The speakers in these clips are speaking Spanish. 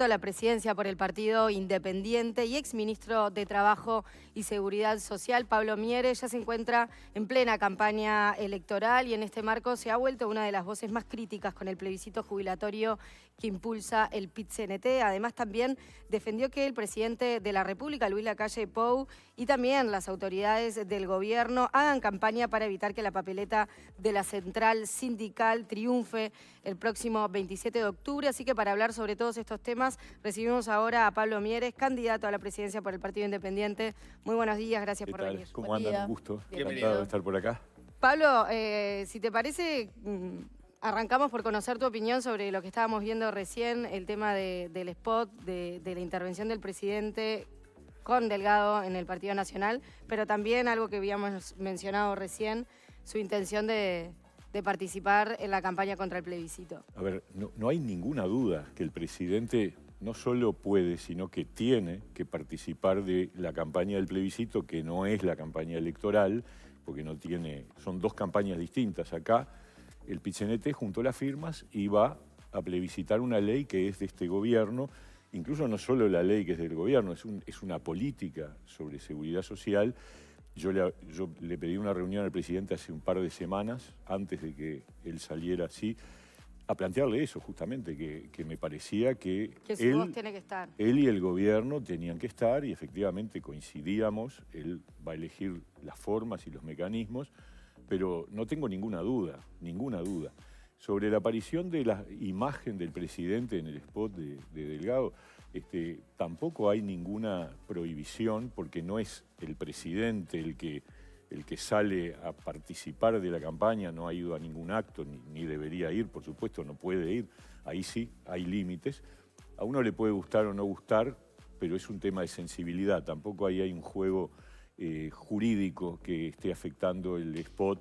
a la presidencia por el Partido Independiente y exministro de Trabajo y Seguridad Social, Pablo Mieres, ya se encuentra en plena campaña electoral y en este marco se ha vuelto una de las voces más críticas con el plebiscito jubilatorio que impulsa el PIT-CNT. Además, también defendió que el presidente de la República, Luis Lacalle Pou, y también las autoridades del gobierno hagan campaña para evitar que la papeleta de la central sindical triunfe el próximo 27 de octubre. Así que para hablar sobre todos estos temas, recibimos ahora a Pablo Mieres, candidato a la presidencia por el Partido Independiente. Muy buenos días, gracias por venir. ¿Cómo andan? Un gusto. Bienvenido. Encantado de estar por acá. Pablo, si te parece, arrancamos por conocer tu opinión sobre lo que estábamos viendo recién, el tema del spot, de la intervención del presidente con Delgado en el Partido Nacional, pero también algo que habíamos mencionado recién, su intención de participar en la campaña contra el plebiscito. A ver, no hay ninguna duda que el presidente no solo puede, sino que tiene que participar de la campaña del plebiscito, que no es la campaña electoral, porque no tiene, son dos campañas distintas. Acá el PIT-CNT juntó las firmas y va a plebiscitar una ley que es de este gobierno, incluso no solo la ley que es del gobierno, es una política sobre seguridad social. Yo le pedí una reunión al presidente hace un par de semanas, antes de que él saliera así, a plantearle eso justamente, que me parecía que su voz tiene que estar. Él y el gobierno tenían que estar y efectivamente coincidíamos. Él va a elegir las formas y los mecanismos, pero no tengo ninguna duda. Sobre la aparición de la imagen del presidente en el spot de Delgado, tampoco hay ninguna prohibición, porque no es el presidente el que sale a participar de la campaña, no ha ido a ningún acto, ni debería ir, por supuesto, no puede ir. Ahí sí, hay límites. A uno le puede gustar o no gustar, pero es un tema de sensibilidad. Tampoco ahí hay un juego jurídico que esté afectando el spot.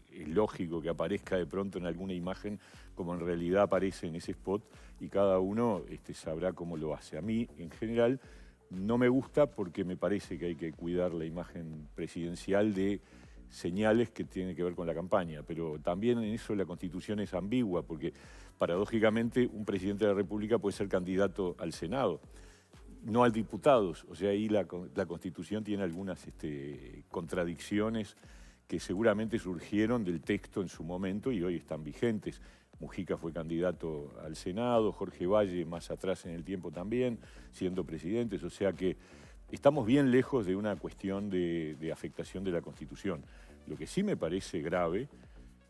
Es lógico que aparezca de pronto en alguna imagen como en realidad aparece en ese spot y cada uno sabrá cómo lo hace. A mí, en general, no me gusta porque me parece que hay que cuidar la imagen presidencial de señales que tienen que ver con la campaña, pero también en eso la Constitución es ambigua porque paradójicamente un presidente de la República puede ser candidato al Senado, no a diputados. O sea, ahí la Constitución tiene algunas contradicciones que seguramente surgieron del texto en su momento y hoy están vigentes. Mujica fue candidato al Senado, Jorge Valle más atrás en el tiempo también, siendo presidentes. O sea que estamos bien lejos de una cuestión de afectación de la Constitución. Lo que sí me parece grave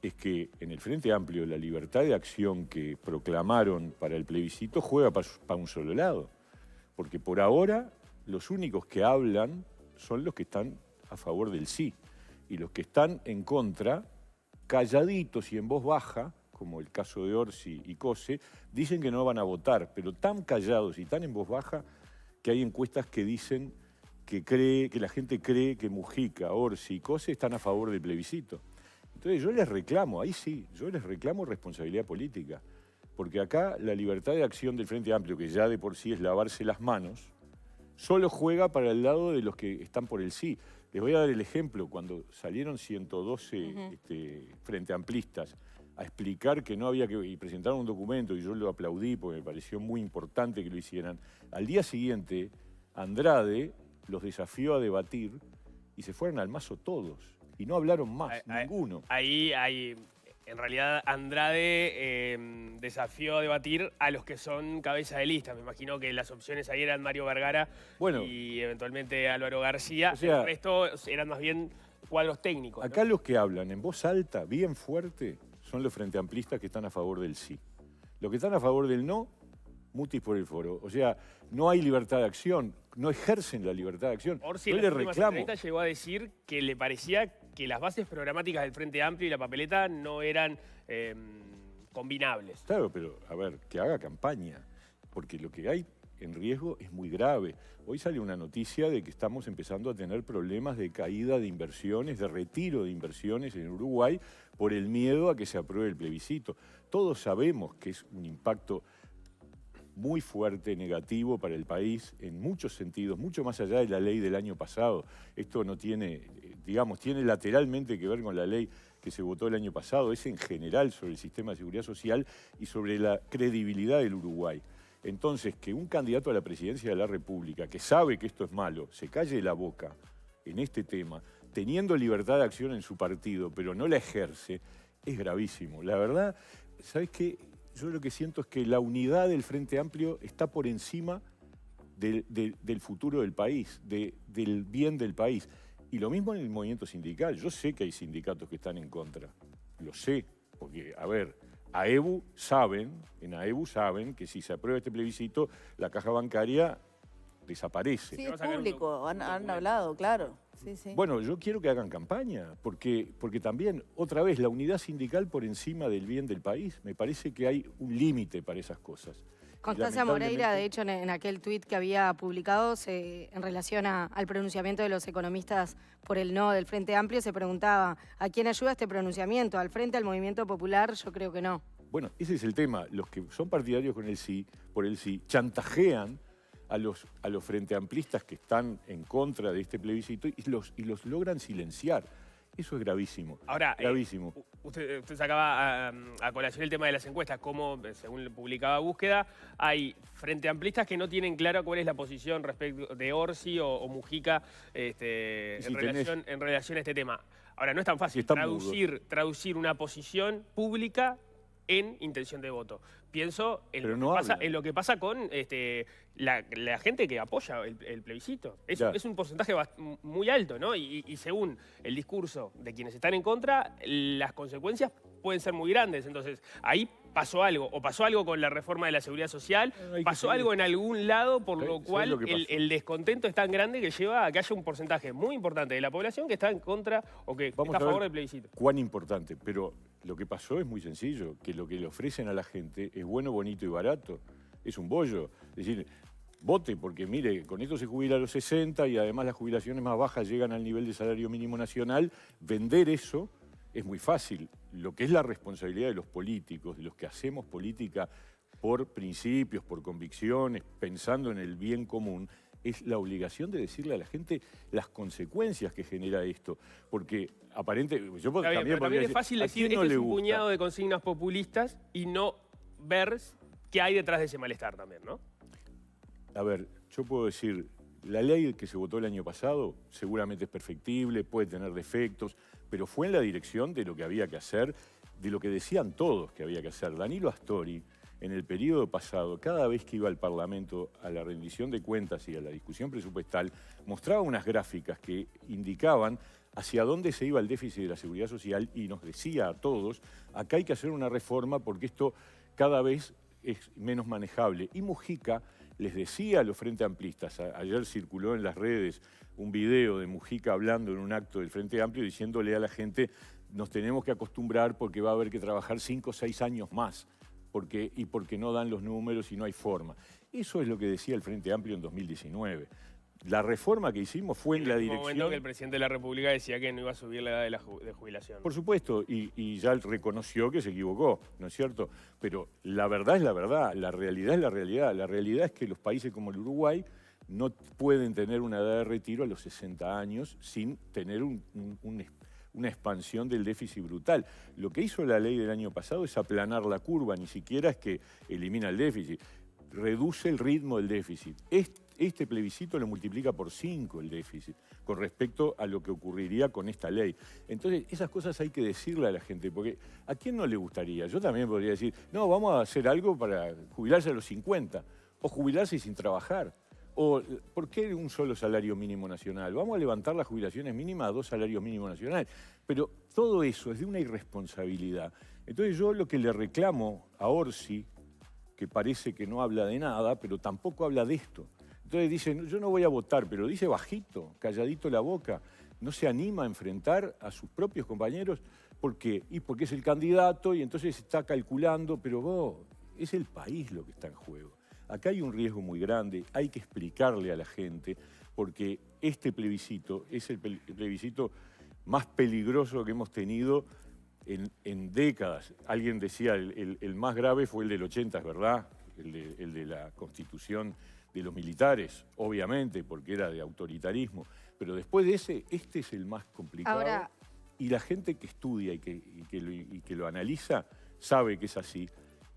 es que en el Frente Amplio la libertad de acción que proclamaron para el plebiscito juega para un solo lado. Porque por ahora los únicos que hablan son los que están a favor del sí. Y los que están en contra, calladitos y en voz baja, como el caso de Orsi y Cose, dicen que no van a votar, pero tan callados y tan en voz baja que hay encuestas que dicen que la gente cree que Mujica, Orsi y Cose están a favor del plebiscito. Entonces yo les reclamo, ahí sí, yo les reclamo responsabilidad política, porque acá la libertad de acción del Frente Amplio, que ya de por sí es lavarse las manos, solo juega para el lado de los que están por el sí. Les voy a dar el ejemplo, cuando salieron 112 frente amplistas a explicar que no había que... y presentaron un documento y yo lo aplaudí porque me pareció muy importante que lo hicieran. Al día siguiente, Andrade los desafió a debatir y se fueron al mazo todos. Y no hablaron más, ninguno. Ahí hay... En realidad, Andrade desafió a debatir a los que son cabeza de lista. Me imagino que las opciones ahí eran Mario Vergara y eventualmente Álvaro García. O sea, el resto eran más bien cuadros técnicos, ¿no? Acá los que hablan en voz alta, bien fuerte, son los frente amplistas que están a favor del sí. Los que están a favor del no, mutis por el foro. O sea, no hay libertad de acción, no ejercen la libertad de acción. Orsi en las últimas entrevistas llegó a decir que le parecía que las bases programáticas del Frente Amplio y la papeleta no eran combinables. Claro, pero a ver, que haga campaña, porque lo que hay en riesgo es muy grave. Hoy sale una noticia de que estamos empezando a tener problemas de caída de inversiones, de retiro de inversiones en Uruguay por el miedo a que se apruebe el plebiscito. Todos sabemos que es un impacto muy fuerte, negativo para el país, en muchos sentidos, mucho más allá de la ley del año pasado. Esto no tiene, digamos, tiene lateralmente que ver con la ley que se votó el año pasado, es en general sobre el sistema de seguridad social y sobre la credibilidad del Uruguay. Entonces, que un candidato a la presidencia de la República, que sabe que esto es malo, se calle la boca en este tema, teniendo libertad de acción en su partido, pero no la ejerce, es gravísimo. La verdad, ¿sabes qué? Yo lo que siento es que la unidad del Frente Amplio está por encima del futuro del país, del bien del país. Y lo mismo en el movimiento sindical. Yo sé que hay sindicatos que están en contra. Lo sé, porque, a ver, en AEBU saben que si se aprueba este plebiscito, la caja bancaria desaparece. Sí, es público, han hablado, claro. Sí, sí. Bueno, yo quiero que hagan campaña, porque también, otra vez, la unidad sindical por encima del bien del país. Me parece que hay un límite para esas cosas. Constanza Moreira, de hecho, en aquel tuit que había publicado, en relación al pronunciamiento de los economistas por el no del Frente Amplio, se preguntaba, ¿a quién ayuda este pronunciamiento? ¿Al Frente, al Movimiento Popular? Yo creo que no. Bueno, ese es el tema. Los que son partidarios por el sí, chantajean a los frenteamplistas que están en contra de este plebiscito y los logran silenciar. Eso es gravísimo. Ahora, gravísimo. Usted sacaba a colación el tema de las encuestas, como según publicaba Búsqueda, hay frenteamplistas que no tienen clara cuál es la posición respecto de Orsi o Mujica en relación a este tema. Ahora, no es tan fácil traducir una posición pública en intención de voto. Pienso en lo que pasa con la gente que apoya el plebiscito. Es un porcentaje muy alto, ¿no? Y según el discurso de quienes están en contra, las consecuencias pueden ser muy grandes. Entonces, ahí pasó algo. O pasó algo con la reforma de la seguridad social, pasó algo en algún lado, por lo cual el descontento es tan grande que lleva a que haya un porcentaje muy importante de la población que está en contra o que está a favor del plebiscito. Cuán importante, pero lo que pasó es muy sencillo, que lo que le ofrecen a la gente es bueno, bonito y barato. Es un bollo. Es decir, vote, porque mire, con esto se jubila a los 60 y además las jubilaciones más bajas llegan al nivel de salario mínimo nacional. Vender eso es muy fácil. Lo que es la responsabilidad de los políticos, de los que hacemos política por principios, por convicciones, pensando en el bien común, es la obligación de decirle a la gente las consecuencias que genera esto. Porque aparentemente... También es fácil decir que es un puñado de consignas populistas y no ver qué hay detrás de ese malestar también, ¿no? A ver, yo puedo decir, la ley que se votó el año pasado seguramente es perfectible, puede tener defectos, pero fue en la dirección de lo que había que hacer, de lo que decían todos que había que hacer. Danilo Astori, en el periodo pasado, cada vez que iba al Parlamento a la rendición de cuentas y a la discusión presupuestal, mostraba unas gráficas que indicaban hacia dónde se iba el déficit de la seguridad social y nos decía a todos, acá hay que hacer una reforma porque esto cada vez es menos manejable. Y Mujica les decía a los Frente Amplistas, ayer circuló en las redes un video de Mujica hablando en un acto del Frente Amplio diciéndole a la gente, nos tenemos que acostumbrar porque va a haber que trabajar 5 o 6 años más. Porque no dan los números y no hay forma. Eso es lo que decía el Frente Amplio en 2019. La reforma que hicimos fue en la dirección... En el momento que el presidente de la República decía que no iba a subir la edad de jubilación. Por supuesto, y ya reconoció que se equivocó, ¿no es cierto? Pero la verdad es la verdad, la realidad es la realidad. La realidad es que los países como el Uruguay no pueden tener una edad de retiro a los 60 años sin tener una expansión del déficit brutal. Lo que hizo la ley del año pasado es aplanar la curva, ni siquiera es que elimina el déficit, reduce el ritmo del déficit. Este plebiscito lo multiplica por 5 el déficit, con respecto a lo que ocurriría con esta ley. Entonces, esas cosas hay que decirle a la gente, porque ¿a quién no le gustaría? Yo también podría decir, no, vamos a hacer algo para jubilarse a los 50, o jubilarse sin trabajar. O, ¿por qué un solo salario mínimo nacional? Vamos a levantar las jubilaciones mínimas a 2 salarios mínimos nacionales. Pero todo eso es de una irresponsabilidad. Entonces yo lo que le reclamo a Orsi, que parece que no habla de nada, pero tampoco habla de esto. Entonces dice, yo no voy a votar, pero dice bajito, calladito la boca. No se anima a enfrentar a sus propios compañeros. ¿Por qué? Y porque es el candidato y entonces está calculando, pero es el país lo que está en juego. Acá hay un riesgo muy grande, hay que explicarle a la gente, porque este plebiscito es el plebiscito más peligroso que hemos tenido en décadas. Alguien decía, el más grave fue el del 80, ¿verdad? El de la constitución de los militares, obviamente, porque era de autoritarismo. Pero después de ese, este es el más complicado. Ahora, y la gente que estudia y que lo analiza sabe que es así.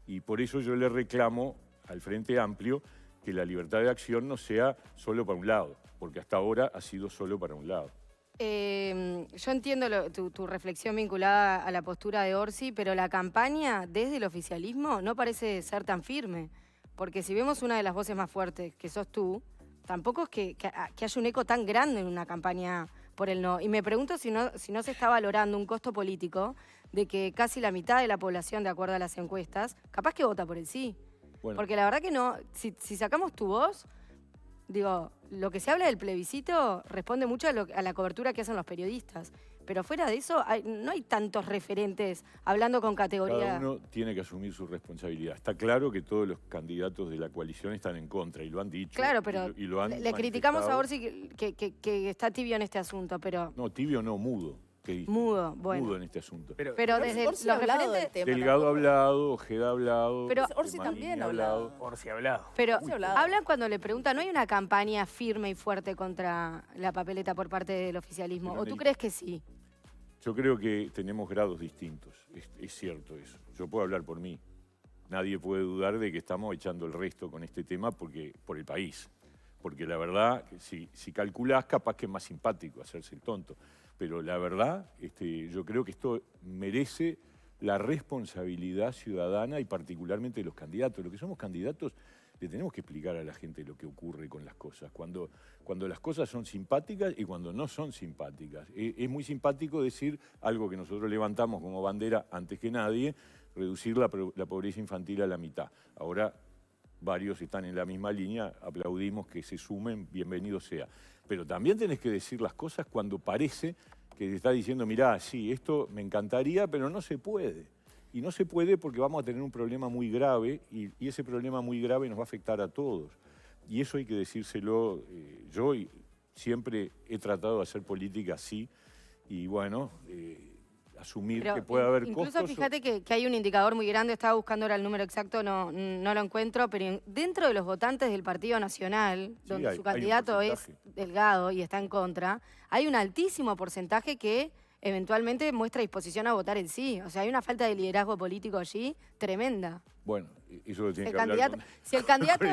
Y por eso yo le reclamo al Frente Amplio que la libertad de acción no sea solo para un lado, porque hasta ahora ha sido solo para un lado. Yo entiendo tu reflexión vinculada a la postura de Orsi, pero la campaña desde el oficialismo no parece ser tan firme. Porque si vemos una de las voces más fuertes, que sos tú, tampoco es que haya un eco tan grande en una campaña por el no. Y me pregunto si no se está valorando un costo político de que casi la mitad de la población, de acuerdo a las encuestas, capaz que vota por el sí. Bueno. Porque la verdad que no, si sacamos tu voz, digo, lo que se habla del plebiscito responde mucho a la cobertura que hacen los periodistas. Pero fuera de eso, no hay tantos referentes hablando con categoría. Cada uno tiene que asumir su responsabilidad. Está claro que todos los candidatos de la coalición están en contra y lo han dicho. Claro, pero y lo han le criticamos a Orsi que está tibio en este asunto, pero... No, tibio no, mudo. Mudo, bueno. Mudo en este asunto. Pero desde los referentes... Delgado ha hablado, Ojeda ha hablado. Pero Orsi también ha hablado. Orsi ha hablado. Pero hablan cuando le preguntan, ¿no hay una campaña firme y fuerte contra la papeleta por parte del oficialismo? ¿O tú crees que sí? Yo creo que tenemos grados distintos, es cierto eso. Yo puedo hablar por mí. Nadie puede dudar de que estamos echando el resto con este tema por el país. Porque la verdad, si calculás, capaz que es más simpático hacerse el tonto. Pero la verdad, yo creo que esto merece la responsabilidad ciudadana y particularmente de los candidatos. Los que somos candidatos le tenemos que explicar a la gente lo que ocurre con las cosas. Cuando las cosas son simpáticas y cuando no son simpáticas. Es muy simpático decir algo que nosotros levantamos como bandera antes que nadie, reducir la pobreza infantil a la mitad. Ahora varios están en la misma línea, aplaudimos que se sumen, bienvenido sea. Pero también tenés que decir las cosas cuando parece que te está diciendo, mirá, sí, esto me encantaría, pero no se puede. Y no se puede porque vamos a tener un problema muy grave y ese problema muy grave nos va a afectar a todos. Y eso hay que decírselo. Yo siempre he tratado de hacer política así y bueno, asumir que puede haber costos. Incluso fíjate que hay un indicador muy grande, estaba buscando ahora el número exacto, no lo encuentro, pero dentro de los votantes del Partido Nacional, donde su candidato es Delgado y está en contra, hay un altísimo porcentaje que eventualmente muestra disposición a votar el sí. O sea, hay una falta de liderazgo político allí tremenda. Bueno, eso lo tiene que hablar con el candidato.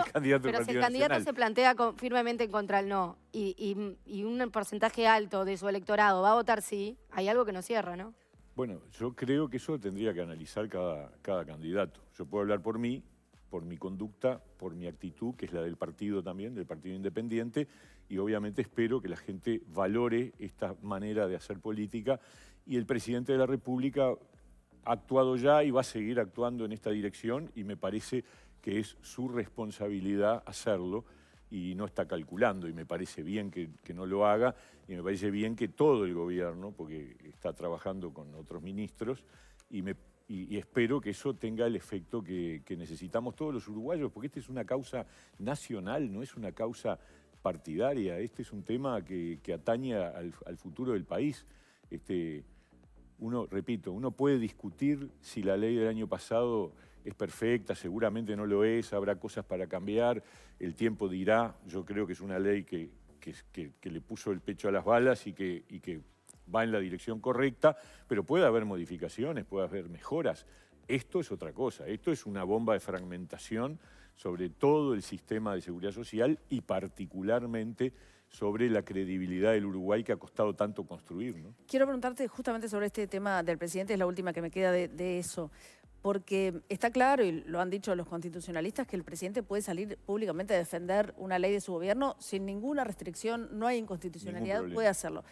Pero si el candidato se plantea firmemente en contra el no y un porcentaje alto de su electorado va a votar sí, hay algo que no cierra, ¿no? Bueno, yo creo que eso tendría que analizar cada candidato. Yo puedo hablar por mí, por mi conducta, por mi actitud, que es la del partido también, del Partido Independiente, y obviamente espero que la gente valore esta manera de hacer política y el presidente de la República ha actuado ya y va a seguir actuando en esta dirección y me parece que es su responsabilidad hacerlo y no está calculando y me parece bien que no lo haga y me parece bien que todo el gobierno, porque está trabajando con otros ministros y espero que eso tenga el efecto que necesitamos todos los uruguayos, porque esta es una causa nacional, no es una causa partidaria, este es un tema que atañe al futuro del país. Repito, uno puede discutir si la ley del año pasado es perfecta, seguramente no lo es, habrá cosas para cambiar, el tiempo dirá, yo creo que es una ley que le puso el pecho a las balas y que va en la dirección correcta, pero puede haber modificaciones, puede haber mejoras. Esto es otra cosa, esto es una bomba de fragmentación sobre todo el sistema de seguridad social y particularmente sobre la credibilidad del Uruguay que ha costado tanto construir, ¿no? Quiero preguntarte justamente sobre este tema del presidente, es la última que me queda de eso, porque está claro, y lo han dicho los constitucionalistas, que el presidente puede salir públicamente a defender una ley de su gobierno sin ninguna restricción, no hay inconstitucionalidad, puede hacerlo.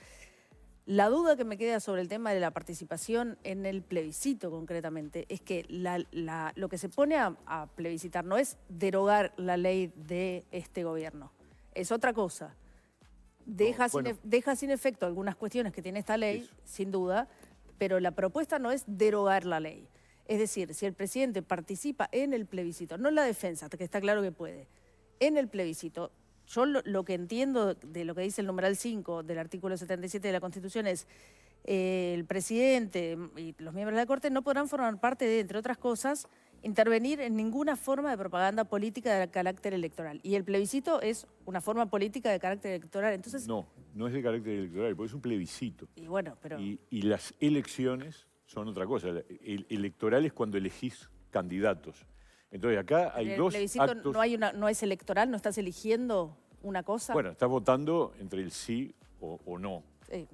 La duda que me queda sobre el tema de la participación en el plebiscito concretamente es que lo que se pone a plebiscitar no es derogar la ley de este gobierno, es otra cosa. Deja sin efecto algunas cuestiones que tiene esta ley, sin duda, pero la propuesta no es derogar la ley. Es decir, si el presidente participa en el plebiscito, no en la defensa, que está claro que puede, en el plebiscito, yo lo que entiendo de lo que dice el numeral 5 del artículo 77 de la Constitución es el presidente y los miembros de la Corte no podrán formar parte de, entre otras cosas, intervenir en ninguna forma de propaganda política de carácter electoral. Y el plebiscito es una forma política de carácter electoral. Entonces, no es de carácter electoral, porque es un plebiscito. Y bueno, pero... Y las elecciones son otra cosa. El electoral es cuando elegís candidatos. Entonces acá hay el dos plebiscito actos... no es electoral, no estás eligiendo una cosa. Bueno, estás votando entre el sí o no,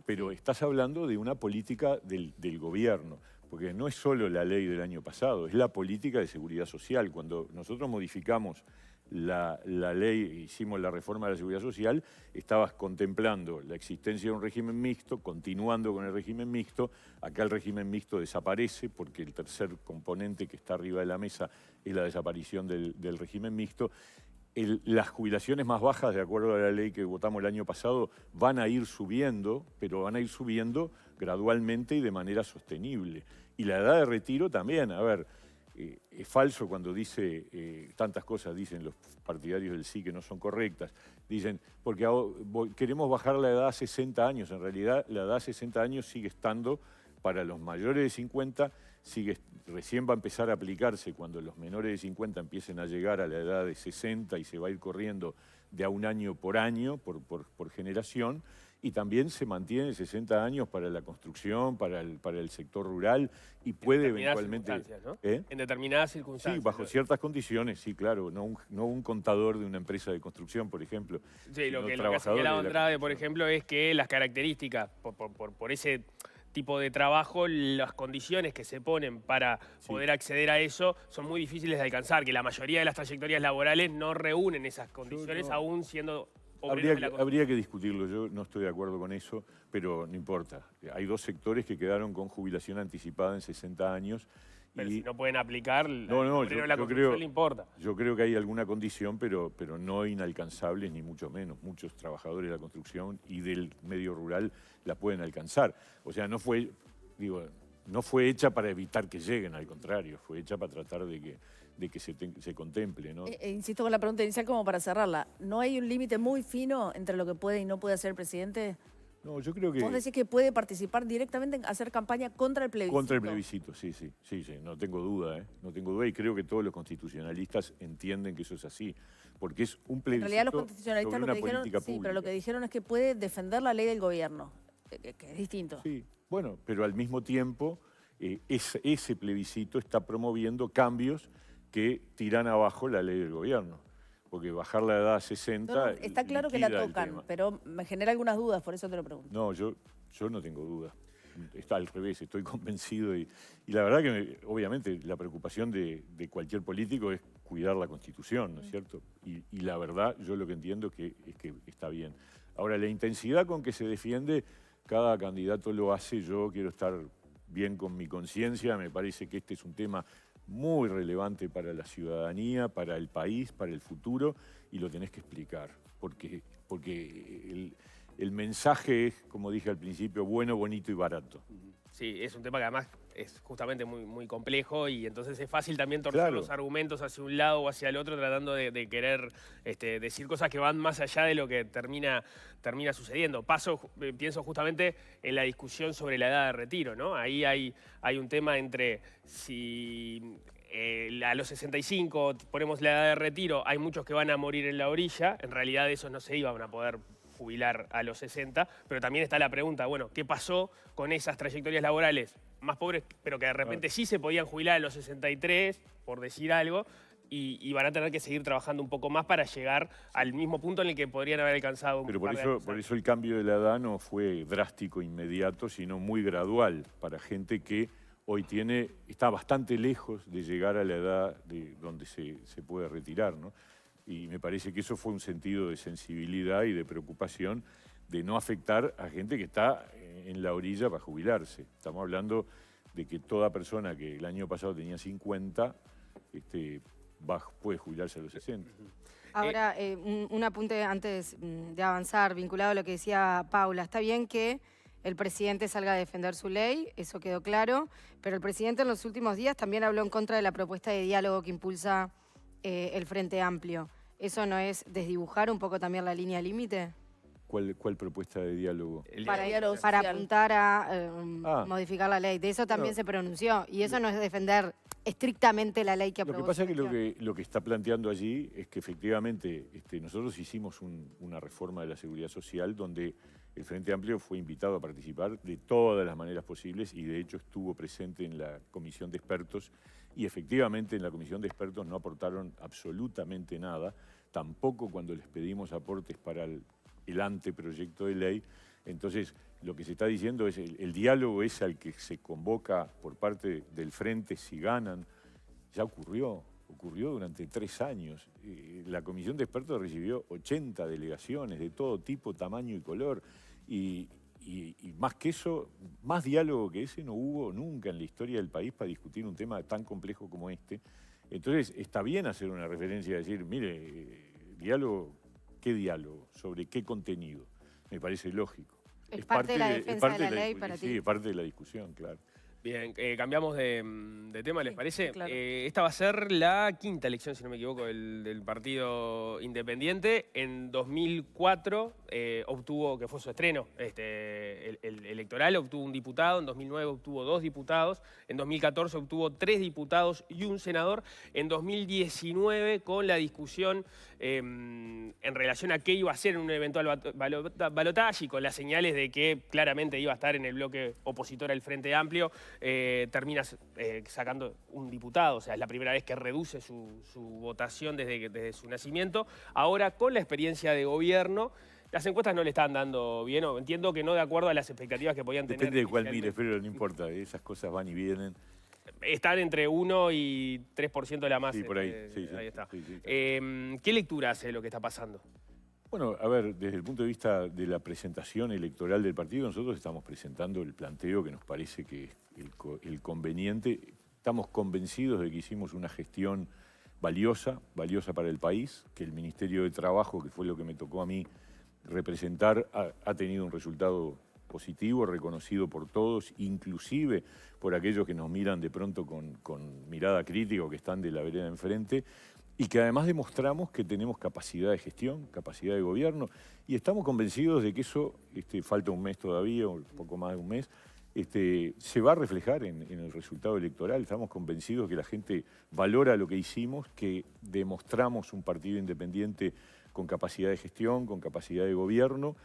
pero estás hablando de una política del gobierno, porque no es solo la ley del año pasado, es la política de seguridad social. Cuando nosotros modificamos la ley, hicimos la reforma de la seguridad social, estabas contemplando la existencia de un régimen mixto, continuando con el régimen mixto. Acá el régimen mixto desaparece porque el tercer componente que está arriba de la mesa es la desaparición del régimen mixto. Las jubilaciones más bajas, de acuerdo a la ley que votamos el año pasado, van a ir subiendo, pero van a ir subiendo gradualmente y de manera sostenible. Y la edad de retiro también, a ver, es falso cuando dice, tantas cosas dicen los partidarios del sí que no son correctas. Dicen, porque queremos bajar la edad a 60 años. En realidad, la edad a 60 años sigue estando para los mayores de 50, recién va a empezar a aplicarse cuando los menores de 50 empiecen a llegar a la edad de 60 y se va a ir corriendo de a un año, por generación. Y también se mantiene 60 años para la construcción, para el sector rural y puede eventualmente... ¿no? En determinadas circunstancias. Sí, bajo ciertas condiciones, sí, claro. No un contador de una empresa de construcción, por ejemplo. Sí, lo que señalaba Andrade, por ejemplo, es que las características, por ese tipo de trabajo, las condiciones que se ponen para poder acceder a eso son muy difíciles de alcanzar, que la mayoría de las trayectorias laborales no reúnen esas condiciones, aún siendo... Habría que discutirlo, yo no estoy de acuerdo con eso, pero no importa. Hay dos sectores que quedaron con jubilación anticipada en 60 años. Pero si no pueden aplicar, la construcción le importa. Yo creo que hay alguna condición, pero no inalcanzable, ni mucho menos. Muchos trabajadores de la construcción y del medio rural la pueden alcanzar. O sea, no fue hecha para evitar que lleguen, al contrario, fue hecha para tratar de que se contemple, ¿no? Insisto con la pregunta inicial como para cerrarla. ¿No hay un límite muy fino entre lo que puede y no puede hacer el presidente? No, yo creo que... ¿Vos decís que puede participar directamente en hacer campaña contra el plebiscito? Contra el plebiscito, sí, no tengo duda, no tengo duda, y creo que todos los constitucionalistas entienden que eso es así, porque es un plebiscito. En realidad los constitucionalistas sobre lo que una dijeron, política sí, pública. pero lo que dijeron es que puede defender la ley del gobierno, que es distinto. Sí, bueno, pero al mismo tiempo ese plebiscito está promoviendo cambios que tiran abajo la ley del gobierno. Porque bajar la edad a 60... está claro que la tocan, pero me genera algunas dudas, por eso te lo pregunto. No, yo no tengo dudas. Está al revés, estoy convencido. Y la verdad que, obviamente, la preocupación de cualquier político es cuidar la Constitución, ¿no es cierto? Y la verdad, yo lo que entiendo es que está bien. Ahora, la intensidad con que se defiende, cada candidato lo hace. Yo quiero estar bien con mi conciencia. Me parece que este es un tema muy relevante para la ciudadanía, para el país, para el futuro, y lo tenés que explicar, porque el mensaje es, como dije al principio, bueno, bonito y barato. Sí, es un tema que además es justamente muy, muy complejo y entonces es fácil también torcer los argumentos hacia un lado o hacia el otro tratando de querer decir cosas que van más allá de lo que termina sucediendo. Pienso justamente en la discusión sobre la edad de retiro, ¿no? Ahí hay un tema entre si a los 65 ponemos la edad de retiro, hay muchos que van a morir en la orilla, en realidad esos no se iban a poder jubilar a los 60, pero también está la pregunta, bueno, ¿qué pasó con esas trayectorias laborales más pobres, pero que de repente sí se podían jubilar a los 63, por decir algo, y van a tener que seguir trabajando un poco más para llegar al mismo punto en el que podrían haber alcanzado un Pero par de años por eso el cambio de la edad no fue drástico, inmediato, sino muy gradual, para gente que hoy está bastante lejos de llegar a la edad donde se puede retirar, ¿no? Y me parece que eso fue un sentido de sensibilidad y de preocupación de no afectar a gente que está en la orilla para jubilarse. Estamos hablando de que toda persona que el año pasado tenía 50 puede jubilarse a los 60. Ahora, un apunte antes de avanzar, vinculado a lo que decía Paula. Está bien que el presidente salga a defender su ley, eso quedó claro, pero el presidente en los últimos días también habló en contra de la propuesta de diálogo que impulsa el Frente Amplio. ¿Eso no es desdibujar un poco también la línea límite? ¿Cuál propuesta de diálogo? Para apuntar a modificar la ley. De eso también se pronunció. Y eso no es defender estrictamente la ley que aprobó. Lo que pasa es que lo que está planteando allí es que efectivamente nosotros hicimos una reforma de la seguridad social donde el Frente Amplio fue invitado a participar de todas las maneras posibles y de hecho estuvo presente en la comisión de expertos y efectivamente en la comisión de expertos no aportaron absolutamente nada, tampoco cuando les pedimos aportes para el anteproyecto de ley. Entonces, lo que se está diciendo es el diálogo es al que se convoca por parte del Frente si ganan. Ya ocurrió durante 3 años. La comisión de expertos recibió 80 delegaciones de todo tipo, tamaño y color. Y más que eso, más diálogo que ese no hubo nunca en la historia del país para discutir un tema tan complejo como este. Entonces, está bien hacer una referencia y decir, mire, diálogo, ¿qué diálogo? ¿Sobre qué contenido? Me parece lógico. Es parte de la defensa de la ley para ti. Sí, es parte de la discusión, claro. Bien, cambiamos de tema, ¿les parece? Sí, claro. Esta va a ser la 5ª elección, si no me equivoco, del Partido Independiente. En 2004 obtuvo, que fue su estreno el electoral, obtuvo un diputado. En 2009 obtuvo 2 diputados. En 2014 obtuvo 3 diputados y un senador. En 2019, con la discusión en relación a qué iba a ser un eventual balotaje y con las señales de que claramente iba a estar en el bloque opositor al Frente Amplio, termina sacando un diputado. O sea, es la primera vez que reduce su votación desde su nacimiento. Ahora, con la experiencia de gobierno, las encuestas no le están dando bien, o entiendo que no de acuerdo a las expectativas que podían tener. Depende de cuál mires, pero no importa, esas cosas van y vienen. Están entre 1 y 3% de la masa. Sí, por ahí. Sí, ahí está. Sí, sí. ¿Qué lectura hace de lo que está pasando? Bueno, a ver, desde el punto de vista de la presentación electoral del partido, nosotros estamos presentando el planteo que nos parece que es el conveniente. Estamos convencidos de que hicimos una gestión valiosa para el país, que el Ministerio de Trabajo, que fue lo que me tocó a mí representar, ha tenido un resultado positivo, reconocido por todos, inclusive por aquellos que nos miran de pronto con mirada crítica o que están de la vereda enfrente, y que además demostramos que tenemos capacidad de gestión, capacidad de gobierno, y estamos convencidos de que eso, falta un mes todavía, un poco más de un mes, se va a reflejar en el resultado electoral. Estamos convencidos que la gente valora lo que hicimos, que demostramos un partido independiente con capacidad de gestión, con capacidad de gobierno,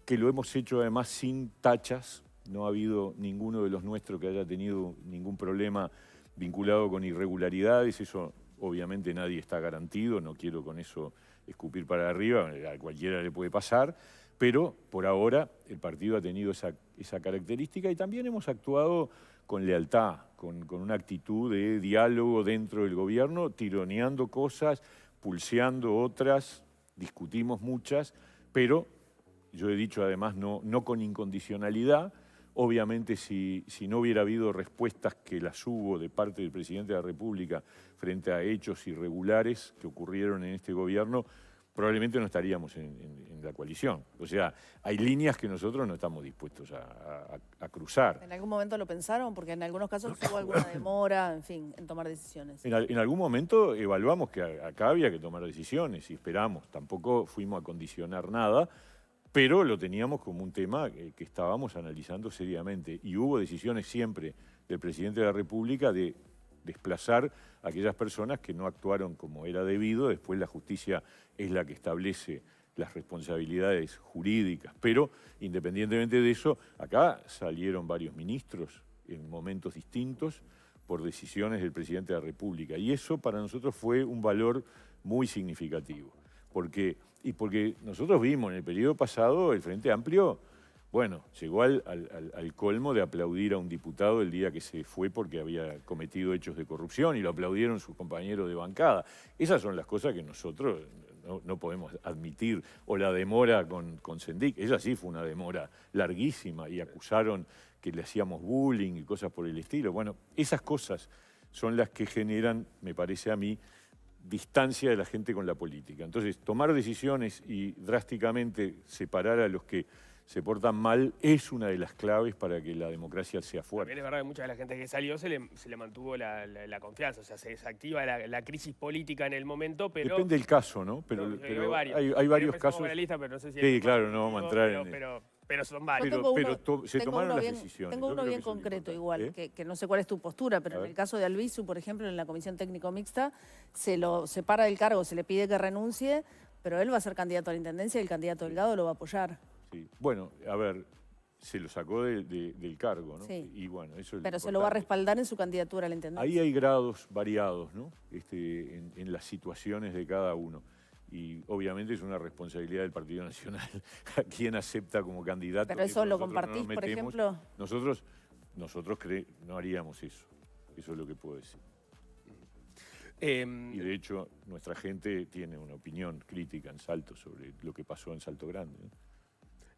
que lo hemos hecho además sin tachas. No ha habido ninguno de los nuestros que haya tenido ningún problema vinculado con irregularidades. Eso obviamente nadie está garantido, no quiero con eso escupir para arriba, a cualquiera le puede pasar, pero por ahora el partido ha tenido esa característica y también hemos actuado con lealtad, con una actitud de diálogo dentro del gobierno, tironeando cosas, pulseando otras, discutimos muchas, pero yo he dicho además no con incondicionalidad. Obviamente si no hubiera habido respuestas que las hubo de parte del presidente de la República frente a hechos irregulares que ocurrieron en este gobierno, probablemente no estaríamos en la coalición. O sea, hay líneas que nosotros no estamos dispuestos a cruzar. ¿En algún momento lo pensaron? Porque en algunos casos hubo alguna demora, en fin, en tomar decisiones. En algún momento evaluamos que acá había que tomar decisiones y esperamos. Tampoco fuimos a condicionar nada, pero lo teníamos como un tema que estábamos analizando seriamente. Y hubo decisiones siempre del presidente de la República de desplazar a aquellas personas que no actuaron como era debido. Después la justicia es la que establece las responsabilidades jurídicas. Pero independientemente de eso, acá salieron varios ministros en momentos distintos por decisiones del presidente de la República. Y eso para nosotros fue un valor muy significativo. Porque nosotros vimos en el periodo pasado el Frente Amplio, bueno, llegó al colmo de aplaudir a un diputado el día que se fue porque había cometido hechos de corrupción y lo aplaudieron sus compañeros de bancada. Esas son las cosas que nosotros no podemos admitir. O la demora con Sendik, esa sí fue una demora larguísima y acusaron que le hacíamos bullying y cosas por el estilo. Bueno, esas cosas son las que generan, me parece a mí, distancia de la gente con la política. Entonces, tomar decisiones y drásticamente separar a los que se portan mal es una de las claves para que la democracia sea fuerte. También es verdad que mucha de la gente que salió se le mantuvo la confianza, o sea, se desactiva la crisis política en el momento, pero... Depende del caso, ¿no? Pero hay varios casos... Lista, pero no sé si sí, claro, no vamos a entrar en... Pero son varios. Se tomaron las decisiones. Tengo uno bien concreto igual, que no sé cuál es tu postura, pero en el caso de Albizu, por ejemplo, en la Comisión Técnico Mixta, se lo separa del cargo, se le pide que renuncie, pero él va a ser candidato a la Intendencia y el candidato Delgado lo va a apoyar. Sí. Bueno, a ver, se lo sacó del cargo, ¿no? Sí. Y bueno, eso es Pero se lo va a respaldar en su candidatura a la intendencia. Ahí hay grados variados, ¿no? En las situaciones de cada uno. Y obviamente es una responsabilidad del Partido Nacional a quien acepta como candidato. Pero eso lo compartís, por ejemplo. Nosotros no haríamos eso. Eso es lo que puedo decir. Y de hecho, nuestra gente tiene una opinión crítica en Salto sobre lo que pasó en Salto Grande, ¿no?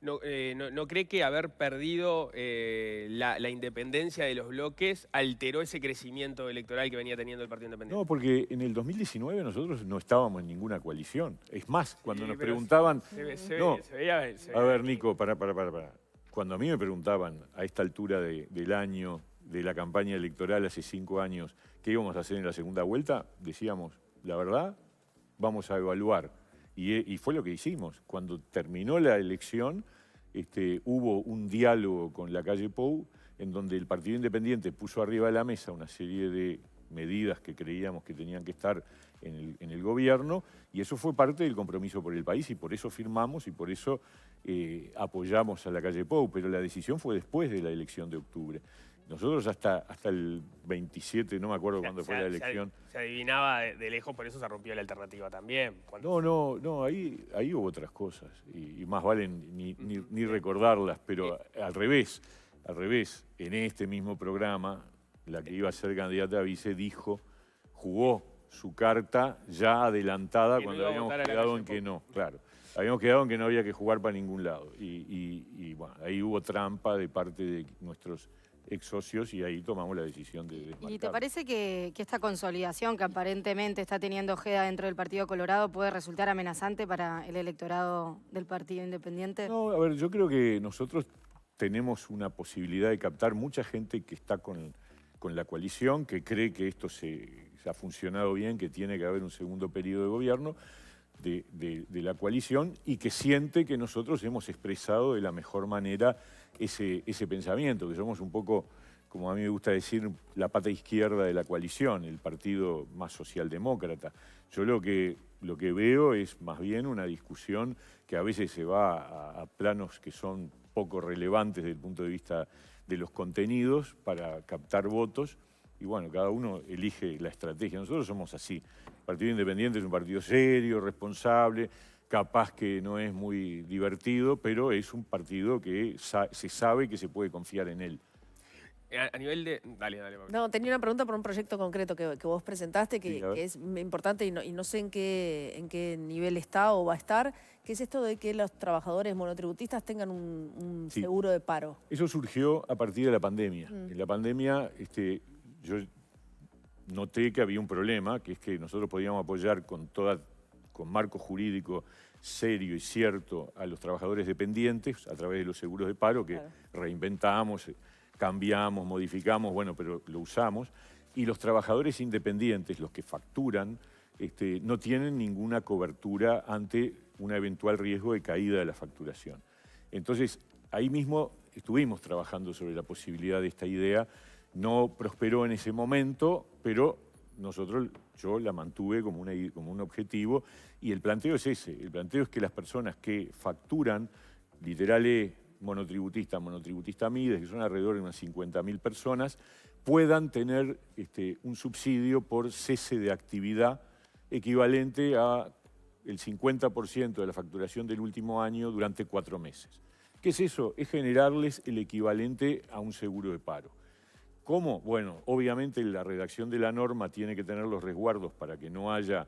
¿No cree que haber perdido la independencia de los bloques alteró ese crecimiento electoral que venía teniendo el Partido Independiente? No, porque en el 2019 nosotros no estábamos en ninguna coalición. Es más, cuando nos pero preguntaban... se veía. A ver, Nico, para. Cuando a mí me preguntaban a esta altura del año, de la campaña electoral hace 5 años, qué íbamos a hacer en la segunda vuelta, decíamos, la verdad, vamos a evaluar. Y fue lo que hicimos. Cuando terminó la elección, hubo un diálogo con la calle Pou, en donde el Partido Independiente puso arriba de la mesa una serie de medidas que creíamos que tenían que estar en el gobierno, y eso fue parte del compromiso por el país, y por eso firmamos y por eso apoyamos a la calle Pou, pero la decisión fue después de la elección de octubre. Nosotros hasta el 27, no me acuerdo cuándo fue la elección. Se adivinaba de lejos, por eso se rompió la alternativa también. No, ahí hubo otras cosas, y más vale ni recordarlas, pero al revés, en este mismo programa, la que iba a ser candidata a vice jugó su carta ya adelantada cuando habíamos quedado en que no, claro. Habíamos quedado en que no había que jugar para ningún lado. Y bueno, ahí hubo trampa de parte de nuestros ex socios y ahí tomamos la decisión de desmarcar. ¿Y te parece que esta consolidación que aparentemente está teniendo Ojeda dentro del Partido Colorado puede resultar amenazante para el electorado del Partido Independiente? No, a ver, yo creo que nosotros tenemos una posibilidad de captar mucha gente que está con la coalición, que cree que esto se ha funcionado bien, que tiene que haber un segundo periodo de gobierno de la coalición y que siente que nosotros hemos expresado de la mejor manera ese pensamiento, que somos un poco, como a mí me gusta decir, la pata izquierda de la coalición, el partido más socialdemócrata. Yo lo que veo es más bien una discusión que a veces se va a planos que son poco relevantes desde el punto de vista de los contenidos para captar votos, y bueno, cada uno elige la estrategia. Nosotros somos así. El Partido Independiente es un partido serio, responsable, capaz que no es muy divertido, pero es un partido que se sabe que se puede confiar en él. A nivel de... Dale, Pablo. No, tenía una pregunta por un proyecto concreto que vos presentaste, que es importante y no sé en qué nivel está o va a estar, que es esto de que los trabajadores monotributistas tengan un seguro de paro. Eso surgió a partir de la pandemia. En la pandemia yo noté que había un problema, que es que nosotros podíamos apoyar con marco jurídico serio y cierto a los trabajadores dependientes a través de los seguros de paro que reinventamos, cambiamos, modificamos, bueno, pero lo usamos. Y los trabajadores independientes, los que facturan, no tienen ninguna cobertura ante un eventual riesgo de caída de la facturación. Entonces, ahí mismo estuvimos trabajando sobre la posibilidad de esta idea. No prosperó en ese momento, pero yo la mantuve como un objetivo, y el planteo es ese. El planteo es que las personas que facturan, literal monotributista MIDES, que son alrededor de unas 50.000 personas, puedan tener un subsidio por cese de actividad equivalente a el 50% de la facturación del último año durante 4 meses. ¿Qué es eso? Es generarles el equivalente a un seguro de paro. ¿Cómo? Bueno, obviamente la redacción de la norma tiene que tener los resguardos para que no haya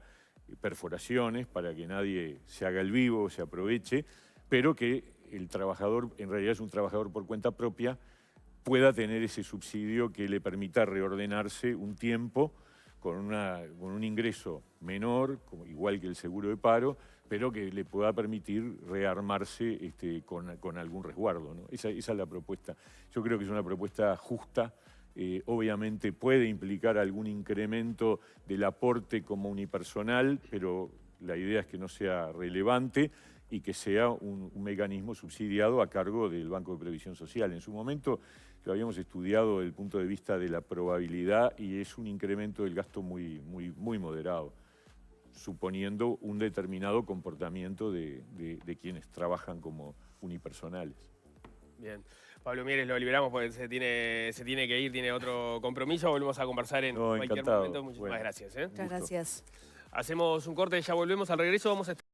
perforaciones, para que nadie se haga el vivo, se aproveche, pero que el trabajador, en realidad es un trabajador por cuenta propia, pueda tener ese subsidio que le permita reordenarse un tiempo con un ingreso menor, igual que el seguro de paro, pero que le pueda permitir rearmarse con algún resguardo, ¿no? Esa es la propuesta. Yo creo que es una propuesta justa. Obviamente puede implicar algún incremento del aporte como unipersonal, pero la idea es que no sea relevante y que sea un mecanismo subsidiado a cargo del Banco de Previsión Social. En su momento lo habíamos estudiado desde el punto de vista de la probabilidad y es un incremento del gasto muy moderado, suponiendo un determinado comportamiento de quienes trabajan como unipersonales. Bien. Pablo Mieres lo liberamos porque se tiene que ir, tiene otro compromiso. Volvemos a conversar en cualquier momento. Muchísimas gracias. Muchas gracias. Hacemos un corte, ya volvemos. Al regreso vamos a estar